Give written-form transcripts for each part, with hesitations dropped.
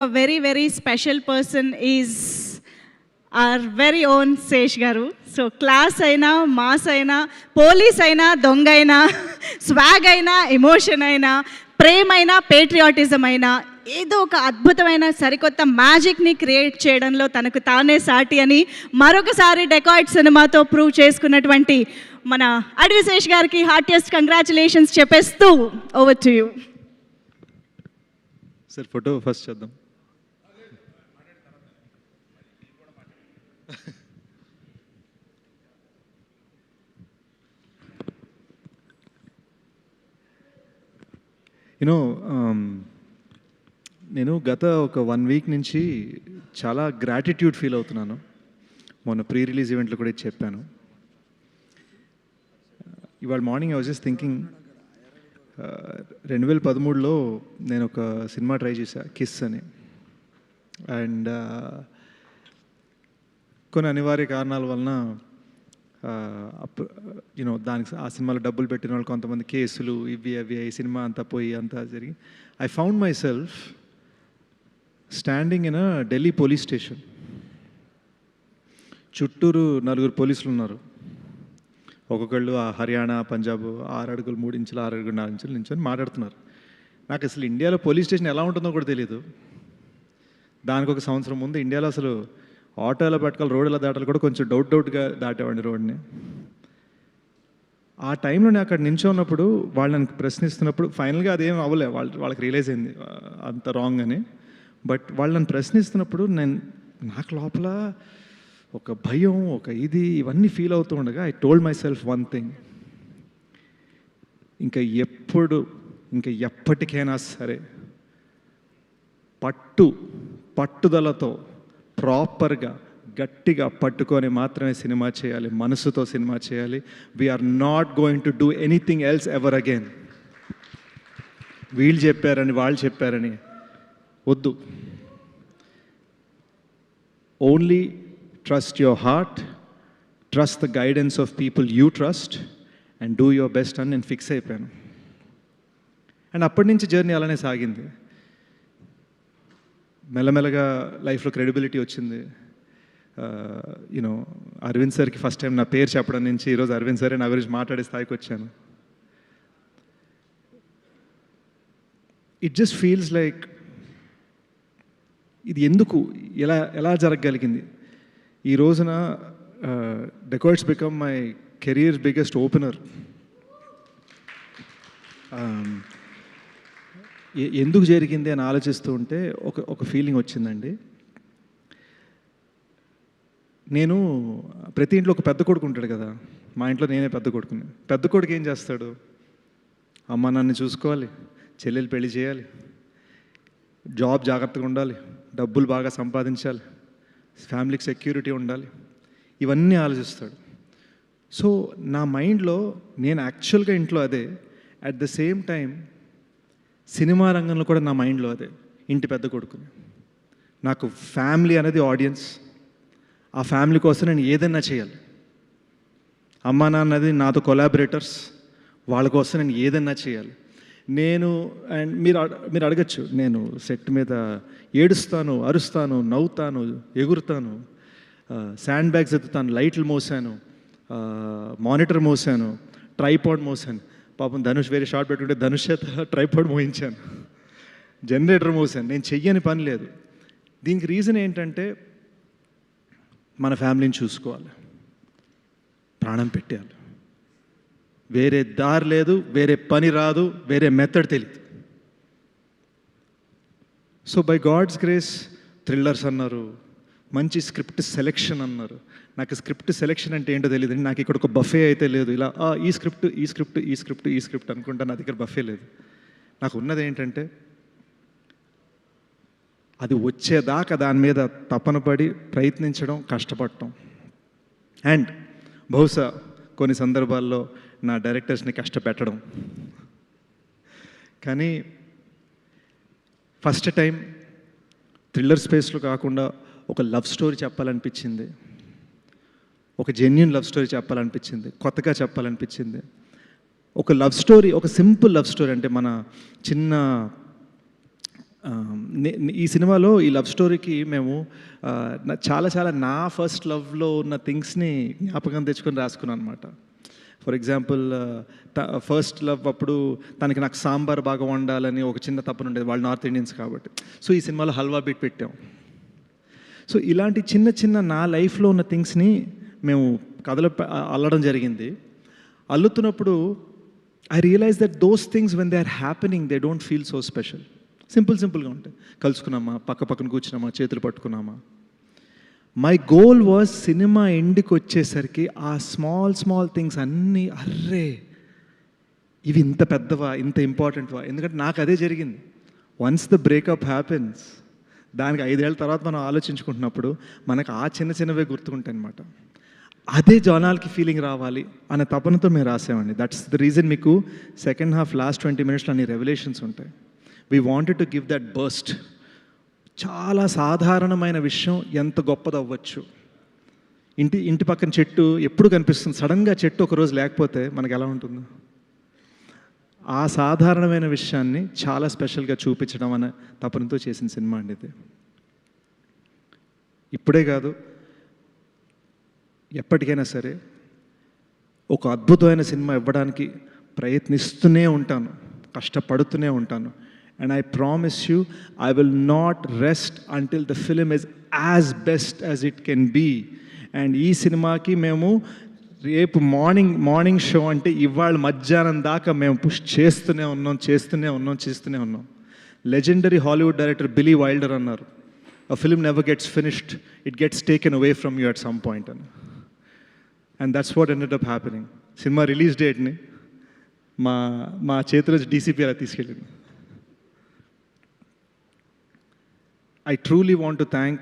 A very, very special person is our very own Sesh Garu. So class aina, mass aina, police aina, donga aina, swag aina, emotion aina, ప్రేమ అయినా patriotism అయినా ఏదో ఒక అద్భుతమైన సరికొత్త మ్యాజిక్ని create చేయడంలో తనకు తానే సాటి అని మరొకసారి డెకాయిట్ సినిమాతో ప్రూవ్ చేసుకున్నటువంటి మన అడవి శేష్ గారికి హార్టియెస్ట్ కంగ్రాచులేషన్స్ చెప్పేస్తూ over to you. Sir photo first చేద్దాం. యూనో నేను గత ఒక 1 వీక్ నుంచి చాలా గ్రాటిట్యూడ్ ఫీల్ అవుతున్నాను. మొన్న ప్రీ రిలీజ్ ఈవెంట్లో కూడా ఇది చెప్పాను. ఇవాళ morning I was just thinking 2013లో నేను ఒక సినిమా ట్రై చేశా, కిస్ అని. అండ్ కొన్ని అనివార్య కారణాల వలన దానికి ఆ సినిమాలో డబ్బులు పెట్టిన వాళ్ళు కొంతమంది కేసులు ఇవి అవి ఈ సినిమా అంతా పోయి అంతా జరిగి I found my self standing in a Delhi police station. చుట్టూరు 4 పోలీసులు ఉన్నారు. ఒక్కొక్కళ్ళు ఆ హర్యానా, పంజాబ్ 6 అడుగులు 3 ఇంచులు 6 అడుగులు 4 ఇంచులు నించొని మాట్లాడుతున్నారు. నాకు అసలు ఇండియాలో పోలీస్ స్టేషన్ ఎలా ఉంటుందో కూడా తెలియదు. దానికి ఒక సంవత్సరం ముందు ఇండియాలో అసలు ఆటోలో పట్టుకోవాలి, రోడ్ల దాటాలి కూడా కొంచెం డౌట్గా దాటేవాడిని రోడ్ని. ఆ టైంలో నేను అక్కడ నించున్నప్పుడు వాళ్ళని ప్రశ్నిస్తున్నప్పుడు ఫైనల్గా అదేం అవ్వలే, వాళ్ళకి రియలైజ్ అయింది అంత రాంగ్ అని. బట్ వాళ్ళని ప్రశ్నిస్తున్నప్పుడు నాకు లోపల ఒక భయం, ఒక ఇవన్నీ ఫీల్ అవుతూ ఉండగా I told my self one thing, ఇంకా ఎప్పటికైనా సరే పట్టుదలతో ప్రాపర్గా గట్టిగా పట్టుకొని మాత్రమే సినిమా చేయాలి, మనసుతో సినిమా చేయాలి. We are not going to do anything else ever again. వీళ్ళు చెప్పారని వాళ్ళు చెప్పారని వద్దు. Only trust your heart, trust the guidance of people you trust and do your best అని నేను ఫిక్స్ అయిపోయాను. అండ్ అప్పటి నుంచి జర్నీ అలానే సాగింది. మెల్లమెల్లగా లైఫ్లో క్రెడిబిలిటీ వచ్చింది. అరవింద్ సార్కి ఫస్ట్ టైం నా పేరు చెప్పడం నుంచి ఈరోజు అరవింద్ సారే నా గురించి మాట్లాడే స్థాయికి వచ్చాను. ఇట్ జస్ట్ ఫీల్స్ లైక్ ఇది ఎందుకు ఎలా జరగగలిగింది. ఈ రోజున dacoits become my career biggest opener. ఎందుకు జరిగింది అని ఆలోచిస్తూ ఉంటే ఒక ఫీలింగ్ వచ్చిందండి. నేను ప్రతి ఇంట్లో ఒక పెద్ద కొడుకు ఉంటాడు కదా, మా ఇంట్లో నేనే పెద్ద కొడుకుని. పెద్ద కొడుకు ఏం చేస్తాడు? అమ్మ నాన్నని చూసుకోవాలి, చెల్లెలు పెళ్లి చేయాలి, జాబ్ జాగ్రత్తగా ఉండాలి, డబ్బులు బాగా సంపాదించాలి, ఫ్యామిలీకి సెక్యూరిటీ ఉండాలి, ఇవన్నీ ఆలోచిస్తాడు. సో నా మైండ్లో నేను యాక్చువల్గా ఇంట్లో అదే, at the same time cinema రంగంలో కూడా నా మైండ్లో అదే, ఇంటి పెద్ద కొడుకుని. నాకు ఫ్యామిలీ అనేది ఆడియన్స్. ఆ ఫ్యామిలీ కోసం నేను ఏదైనా చేయాలి. అమ్మా నాన్నది నాతో కొలాబరేటర్స్, వాళ్ళ కోసం నేను ఏదైనా చేయాలి. అండ్ మీరు అడగచ్చు, నేను సెట్ మీద ఏడుస్తాను, అరుస్తాను, నవ్వుతాను, ఎగురుతాను, శాండ్ బ్యాగ్స్ ఎత్తుతాను, లైట్లు మోసాను, మానిటర్ మోసాను, ట్రైపాడ్ మోసాను. పాపం ధనుష్ వేరే షార్ట్ పెట్టుకుంటే ధనుష్ చేత ట్రైపాడ్ మోయించాను, జనరేటర్ మోసాను. నేను చెయ్యని పని లేదు. దీనికి రీజన్ ఏంటంటే మన ఫ్యామిలీని చూసుకోవాలి, ప్రాణం పెట్టేయాలి. వేరే దారి లేదు, వేరే పని రాదు, వేరే మెథడ్ తెలియదు. So by God's grace thrillers అన్నారు, మంచి స్క్రిప్ట్ సెలెక్షన్ అన్నారు. నాకు స్క్రిప్ట్ సెలెక్షన్ అంటే ఏంటో తెలియదు. నాకు ఇక్కడ ఒక బఫే అయితే లేదు, ఇలా ఈ స్క్రిప్ట్ అనుకుంటా. నా దగ్గర బఫే లేదు. నాకు ఉన్నది ఏంటంటే అది వచ్చేదాకా దాని మీద తపన పడి ప్రయత్నించడం, కష్టపడటం. అండ్ బహుశా కొన్ని సందర్భాల్లో నా డైరెక్టర్స్ని కష్టపెట్టడం. కానీ ఫస్ట్ టైం థ్రిల్లర్ స్పేస్లో కాకుండా ఒక లవ్ స్టోరీ చెప్పాలనిపించింది, ఒక జెన్యూన్ లవ్ స్టోరీ చెప్పాలనిపించింది, కొత్తగా చెప్పాలనిపించింది. ఒక లవ్ స్టోరీ, ఒక సింపుల్ లవ్ స్టోరీ. అంటే మన చిన్న ఈ సినిమాలో ఈ లవ్ స్టోరీకి మేము చాలా నా ఫస్ట్ లవ్లో ఉన్న థింగ్స్ని జ్ఞాపకం తెచ్చుకొని రాసుకున్నాను అనమాట. ఫర్ ఎగ్జాంపుల్ ఫస్ట్ లవ్ అప్పుడు తనకి నాకు సాంబార్ బాగా వండాలని ఒక చిన్న తప్పన ఉండేది, వాళ్ళు నార్త్ ఇండియన్స్ కాబట్టి. సో ఈ సినిమాలో హల్వా బీట్ పెట్టాం. సో ఇలాంటి చిన్న నా లైఫ్లో ఉన్న థింగ్స్ని మేము కథలో అల్లడం జరిగింది. అల్లుతున్నప్పుడు I realize that those things when they are happening they don't feel so special. సింపుల్గా ఉంటాయి. కలుసుకున్నామా, పక్కన కూర్చున్నామా, చేతులు పట్టుకున్నామా. మై గోల్ వాజ్ సినిమా ఎండ్కి వచ్చేసరికి ఆ స్మాల్ థింగ్స్ అన్నీ అర్రే ఇవి ఇంత పెద్దవా, ఇంత ఇంపార్టెంట్వా. ఎందుకంటే నాకు అదే జరిగింది. వన్స్ ద బ్రేకప్ హ్యాపెన్స్, దానికి 5 ఏళ్ళ తర్వాత మనం ఆలోచించుకుంటున్నప్పుడు మనకు ఆ చిన్నవే గుర్తుకుంటాయి అనమాట. అదే జనాలకి ఫీలింగ్ రావాలి అనే తపనతో మేము రాసామండి. దట్స్ ద రీజన్ మీకు సెకండ్ హాఫ్ లాస్ట్ 20 మినిట్స్లో అన్ని రెవల్యూషన్స్ ఉంటాయి. We wanted to give that burst. చాలా సాధారణమైన విషయం ఎంత గొప్పది అవ్వచ్చు. ఇంటి పక్కన చెట్టు ఎప్పుడు కనిపిస్తుంది, సడన్గా చెట్టు ఒకరోజు లేకపోతే మనకు ఎలా ఉంటుంది? ఆ సాధారణమైన విషయాన్ని చాలా స్పెషల్గా చూపించడం అనే తపనతో చేసిన సినిమా అండి ఇది. ఇప్పుడే కాదు, ఎప్పటికైనా సరే ఒక అద్భుతమైన సినిమా ఇవ్వడానికి ప్రయత్నిస్తూనే ఉంటాను, కష్టపడుతూనే ఉంటాను. And I promise you, I will not rest until the film is as best as it can be. And ఈ సినిమాకి మేము రేపు మార్నింగ్ షో అంటే ఇవాళ మధ్యాహ్నం దాకా మేము పుష్ చేస్తూనే ఉన్నాం. లెజెండరీ హాలీవుడ్ డైరెక్టర్ బిలీ వైల్డర్ అన్నారు, a film never gets finished, it gets taken away from you at some point. And that's what ended up happening. Cinema release డేట్ని మా చేతిలో డీసీపీ అలా తీసుకెళ్ళింది. I truly want to thank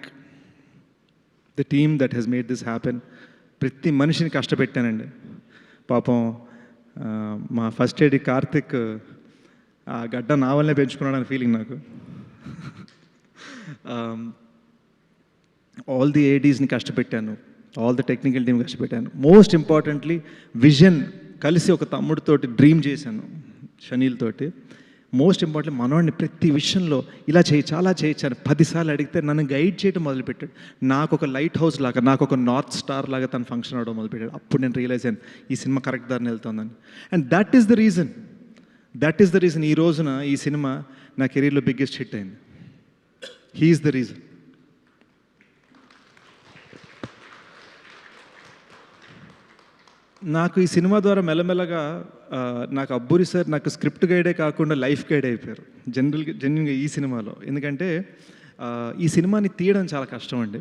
the team that has made this happen. ప్రతి మనిషిని కష్టపెట్టానండి. పాపం మా first aid Karthik ఆ గడ్డ నా వల్లనే పెంచుకున్నాడని ఫీలింగ్ నాకు. ఆల్ ది ఏడీస్ని కష్టపెట్టాను, ఆల్ ది టెక్నికల్ టీమ్ కష్టపెట్టాను. మోస్ట్ ఇంపార్టెంట్లీ విజన్ కలిసి ఒక తమ్ముడితోటి డ్రీమ్ చేశాను, షనీల్ తోటి. మోస్ట్ ఇంపార్టెంట్ మనవాడిని ప్రతి విషయంలో ఇలా చేయొచ్చు, అలా చేయొచ్చు అని 10 సార్లు అడిగితే నన్ను గైడ్ చేయడం మొదలుపెట్టాడు. నాకు ఒక లైట్ హౌస్ లాగా, నాకు ఒక నార్త్ స్టార్ లాగా తను ఫంక్షన్ అవ్వడం మొదలుపెట్టాడు. అప్పుడు నేను రియలైజ్ అయ్యాను ఈ సినిమా కరెక్ట్ దారిని వెళ్తుందని. And that is the reason ఈ రోజున ఈ సినిమా నా కెరీర్లో బిగ్గెస్ట్ హిట్ అయింది. He is the reason. నాకు ఈ సినిమా ద్వారా మెల్లమెల్లగా నాకు అబ్బూరి సార్ నాకు స్క్రిప్ట్ గైడే కాకుండా లైఫ్ గైడ్ అయిపోయారు జెన్యున్గా ఈ సినిమాలో. ఎందుకంటే ఈ సినిమాని తీయడం చాలా కష్టం అండి.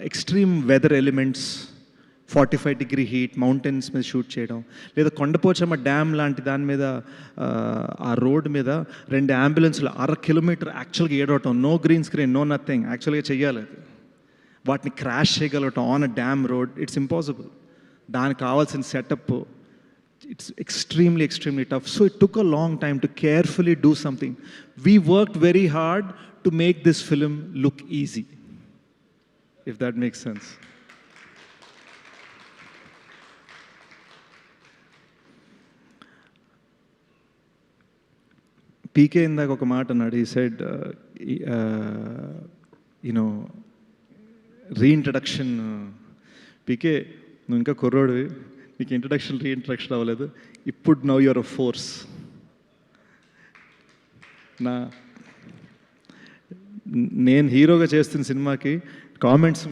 Extreme weather elements, 45 degree heat, mountains మీద షూట్ చేయడం, లేదా కొండపోచమ్మ డ్యామ్ లాంటి దాని మీద ఆ రోడ్ మీద 2 అంబులెన్స్లు 1/2 కిలోమీటర్ యాక్చువల్గా ఏడవటం, no green screen, no nothing, యాక్చువల్గా చెయ్యాలి అది. వాటిని క్రాష్ చేయగలగటం on a dam road, it's impossible. దానికి కావాల్సిన setup, it's extremely tough. So it took a long time to carefully do something. We worked very hard to make this film look easy, if that makes sense. PK ఇందాక ఒక మాట అన్నాడు. he said reintroduction. PK నువ్వు ఇంకా కుర్రోడివి, నీకు reintroduction అవ్వలేదు. ఇప్పుడు now you're a force. నేను హీరోగా చేస్తున్న సినిమాకి కామెంట్స్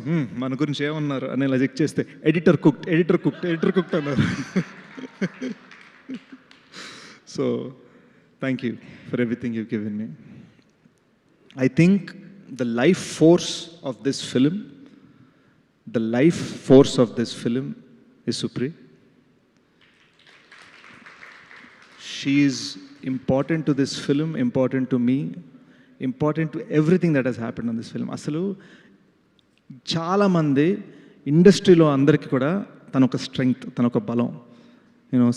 మన గురించి ఏమన్నారు అని ఇలా చెక్ చేస్తే ఎడిటర్ కుక్డ్ అన్నారు. So thank you for everything you given me. I think the life force of this film is Supri. She is important to this film, important to me, important to everything that has happened on this film. అసలు చాలామంది ఇండస్ట్రీలో అందరికీ కూడా తన ఒక strength, తన ఒక బలం.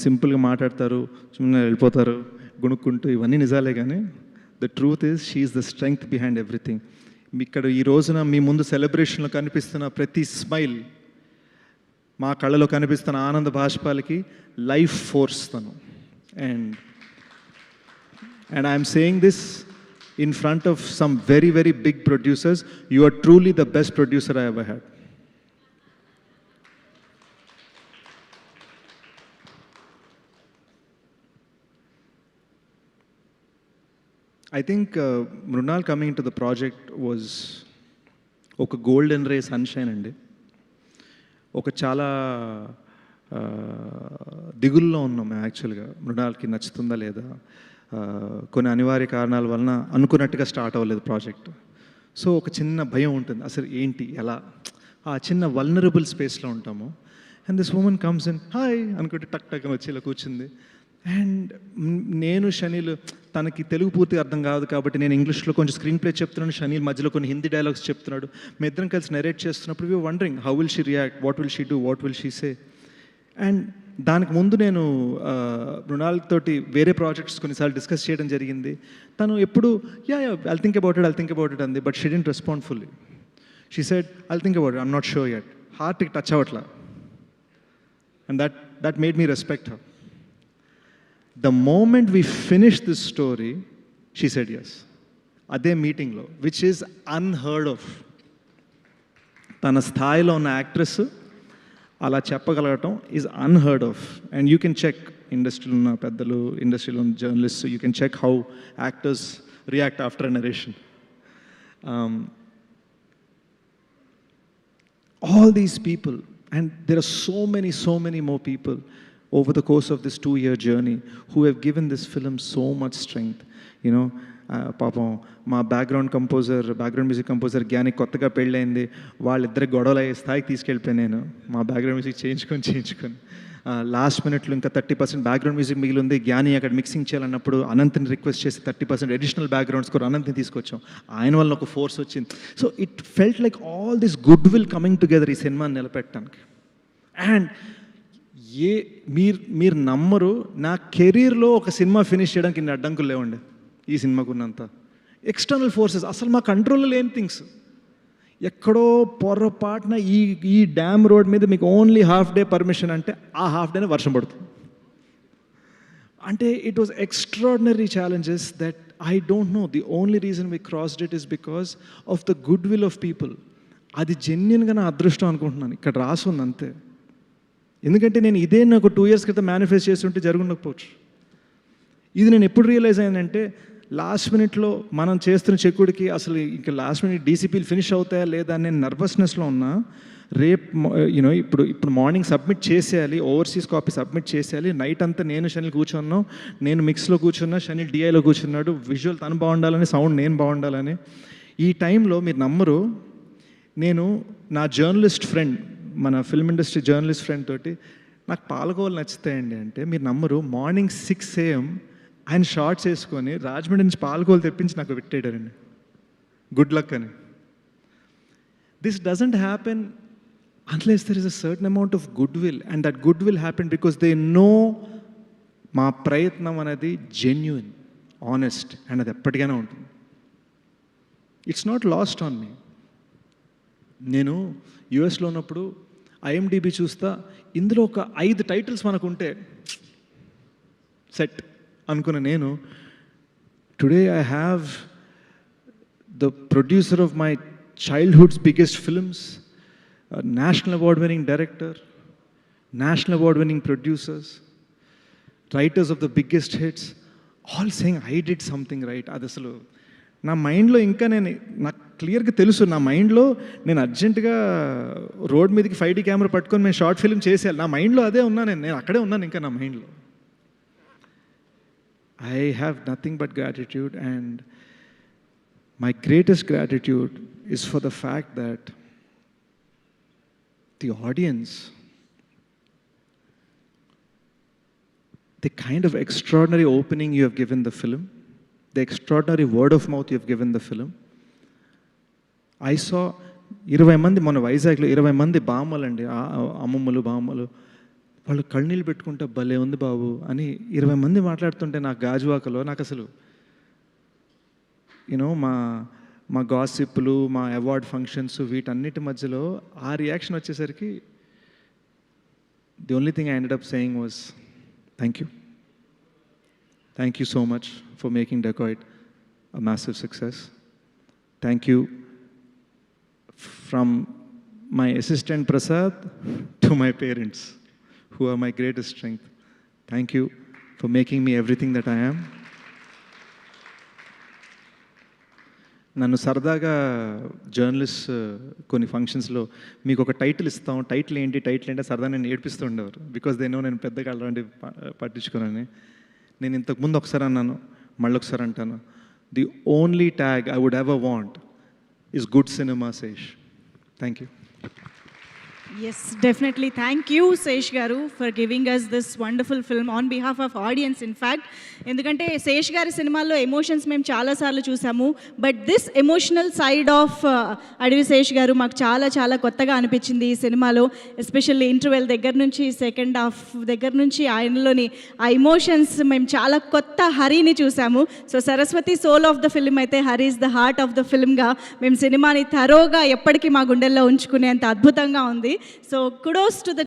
సింపుల్గా మాట్లాడతారు, సుಮ್ಮನೆ వెళ్ళిపోతారు గుణుక్కుంటూ, ఇవన్నీ నిజాలే. కానీ the truth is she is the strength behind everything. ఇక్కడ ఈ రోజున మీ ముందు సెలబ్రేషన్లో కనిపిస్తున్న ప్రతి స్మైల్, మా కళ్ళలో కనిపిస్తున్న ఆనంద బాష్పాలకి లైఫ్ ఫోర్స్ తను. And I'm saying this in front of some very, very big producers, you are truly the best producer I ever had. I think Mrunal coming into the project was ఒక golden రే sunshine అండి. ఒక చాలా దిగుల్లో ఉన్నాం మేము యాక్చువల్గా, మృణాల్కి నచ్చుతుందా లేదా, కొన్ని అనివార్య కారణాల వలన అనుకున్నట్టుగా స్టార్ట్ అవ్వలేదు ప్రాజెక్ట్. సో ఒక చిన్న భయం ఉంటుంది, అసలు ఏంటి ఎలా, ఆ చిన్న వల్నరబుల్ స్పేస్లో ఉంటాము. And this woman comes in, hi అనుకుంటే టక్ టక్ వచ్చి ఇలా కూర్చుంది. అండ్ నేను షనీల్, తనకి తెలుగు పూర్తిగా అర్థం కాదు కాబట్టి నేను ఇంగ్లీష్లో కొంచెం స్క్రీన్ ప్లే చెప్తున్నాను, షనీల్ మధ్యలో కొన్ని హిందీ డైలాగ్స్ చెప్తున్నాడు. మేము ఇద్దరం కలిసి నెరేట్ చేస్తున్నప్పుడు we wondering how will she react, what will she do, what will she say. And దానికి ముందు నేను మృణాల్ తోటి వేరే ప్రాజెక్ట్స్ కొన్నిసార్లు డిస్కస్ చేయడం జరిగింది. తను ఎప్పుడు ఐల్ థింక్ అబౌట్ ఇట్ అంది, but she didn't respond fully. She said I'll think about it, I'm not sure yet. హార్ట్కి టచ్ అవ్వట్లా. And that made me respect her. The moment we finished this story, she said yes. అదే మీటింగ్లో, which is unheard of. తన స్థాయిలో ఉన్న actress అలా చెప్పగలగటం is unheard of. And you can check, ఇండస్ట్రీలో ఉన్న పెద్దలు, ఇండస్ట్రీలో ఉన్న journalist, you can check how actors react after a narration. All these people, and there are so many more people over the course of this 2-year journey who have given this film so much strength. You know, పాపం మా background music composer జ్ఞాని కొత్తగా పెళ్ళైంది, వాళ్ళిద్దరికి గొడవలు అయ్యే స్థాయికి తీసుకెళ్ళిపోయాను నేను, మా బ్యాక్గ్రౌండ్ మ్యూజిక్ చేయించుకొని లాస్ట్ మినిట్లో ఇంకా 30% బ్యాక్గ్రౌండ్ మ్యూజిక్ మిగిలి ఉంది. జ్ఞాని అక్కడ మిక్సింగ్ చేయాలన్నప్పుడు అనంత్ని రిక్వెస్ట్ చేసి 30% అడిషనల్ బ్యాక్గ్రౌండ్ స్కోర్ అనంత్ని తీసుకొచ్చాం. ఆయన వల్ల ఒక ఫోర్స్ వచ్చింది. So it felt like all this good will coming together ఈ సినిమాని నిలబెట్టడానికి. అండ్ మీరు నమ్మరు, నా కెరీర్లో ఒక సినిమా ఫినిష్ చేయడానికి ఇన్ని అడ్డంకులు లేవండి ఈ సినిమాకు ఉన్నంత. ఎక్స్టర్నల్ ఫోర్సెస్, అసలు మా కంట్రోల్లో లేని థింగ్స్. ఎక్కడో పొరపాటున ఈ డ్యామ్ రోడ్ మీద మీకు ఓన్లీ హాఫ్ డే పర్మిషన్ అంటే ఆ హాఫ్ డేనే వర్షం పడుతుంది. అంటే it was extraordinary challenges that I don't know. The only reason we crossed it is because of the good will of people. అది జెన్యున్గా నా అదృష్టం అనుకుంటున్నాను, ఇక్కడ రాసుంది అంతే. ఎందుకంటే నేను ఇదే నాకు 2 years క్రితం మేనిఫెస్ట్ చేస్తుంటే జరుగుండకపోవచ్చు. ఇది నేను ఎప్పుడు రియలైజ్ అయ్యానంటే, లాస్ట్ మినిట్లో మనం చేస్తున్న చెక్కుడికి అసలు ఇంకా లాస్ట్ మినిట్ డీసీపీలు ఫినిష్ అవుతాయా లేదా అని నేను నర్వస్నెస్లో ఉన్నా. రేపు యూనో ఇప్పుడు మార్నింగ్ సబ్మిట్ చేసేయాలి, ఓవర్సీస్ కాపీ సబ్మిట్ చేసేయాలి. నైట్ అంతా నేను షనిల్ కూర్చున్నాం, నేను మిక్స్లో కూర్చున్నా, షనిల్ డిఐలో కూర్చున్నాడు. విజువల్ తను బాగుండాలని, సౌండ్ నేను బాగుండాలని. ఈ టైంలో మీరు నమ్మరు, నేను నా జర్నలిస్ట్ ఫ్రెండ్, మన ఫిల్మ్ ఇండస్ట్రీ జర్నలిస్ట్ ఫ్రెండ్ తోటి, నాకు పాలకోవలు నచ్చుతాయండి అంటే మీరు నమ్మరు, మార్నింగ్ 6 AM ఆయన షార్ట్స్ వేసుకొని రాజమండ్రి నుంచి పాలకోవలు తెప్పించి నాకు పెట్టాడండి, గుడ్ లక్ అని. This doesn't happen unless there is a certain amount of goodwill, and that goodwill happened because they know మా ప్రయత్నం అనేది జెన్యూన్, ఆనెస్ట్, అండ్ అది ఎప్పటికైనా ఉంటుంది. It's not lost on me. నేను యుఎస్లో ఉన్నప్పుడు ఐఎండిబి చూస్తా, ఇందులో ఒక 5 టైటిల్స్ మనకు ఉంటే సెట్ అనుకున్న నేను, today I have the producer of my childhood's biggest films, national award winning director, national award winning producers, writers of the biggest hits, all saying I did something right. అది అసలు నా మైండ్లో ఇంకా నాకు క్లియర్గా తెలుసు, నా మైండ్లో నేను అర్జెంటుగా రోడ్ మీదకి 5D కెమెరా పట్టుకొని మేము షార్ట్ ఫిల్మ్ చేసేయాలి, నా మైండ్లో అదే ఉన్నాను, నేను అక్కడే ఉన్నాను ఇంకా నా మైండ్లో. I have nothing but gratitude, and my greatest gratitude is for the fact that the audience, the kind of extraordinary opening you have given the film, the extraordinary word of mouth you have given the film. I saw 20 మంది మన వైజాగ్లో 20 మంది బామ్మలండి, అమ్మమ్మలు బామ్మలు, వాళ్ళు కళ్ళనీళ్ళు పెట్టుకుంటే భలే ఉంది బాబు అని 20 మంది మాట్లాడుతుంటే నాకు గాజువాకలో, నాకు అసలు యూనో మా గాసిప్లు, మా అవార్డ్ ఫంక్షన్స్, వీటన్నిటి మధ్యలో ఆ రియాక్షన్ వచ్చేసరికి the only thing I ended up saying was thank you. Thank you so much for making Dacoit a massive success. Thank you from my assistant Prasad to my parents, who are my greatest strength. Thank you for making me everything that I am. నన్ను సరదాగా journalist కొన్ని ఫంక్షన్స్లో మీకు ఒక title ఇస్తాం, title ఏంటి సరదా నేను ఏడిపిస్తూ ఉండేవారు. బికాజ్ దే నో నేను పెద్దగా అలాంటివి పట్టించుకోనని. నేను ఇంతకుముందు ఒకసారి అన్నాను, మళ్ళీ ఒకసారి అంటాను, the only tag I would ever want is good cinema Sesh. Thank you. Yes, definitely. Thank you, Sesh Garu, for giving us this wonderful film on behalf of audience, in fact. ఎందుకంటే శేష్ గారి సినిమాల్లో ఎమోషన్స్ మేము చాలాసార్లు చూసాము, but this emotional side of అడవి శేష్ గారు మాకు చాలా చాలా కొత్తగా అనిపించింది ఈ సినిమాలో. ఎస్పెషల్లీ ఇంటర్వెల్ దగ్గర నుంచి సెకండ్ హాఫ్ దగ్గర నుంచి ఆయనలోని ఆ ఎమోషన్స్ మేము చాలా కొత్త హరిని చూసాము. So Saraswati soul of the film అయితే Hari is the heart of the ఫిల్మ్గా మేము సినిమాని థరోగా ఎప్పటికీ మా గుండెల్లో ఉంచుకునేంత అద్భుతంగా ఉంది. So kudos to the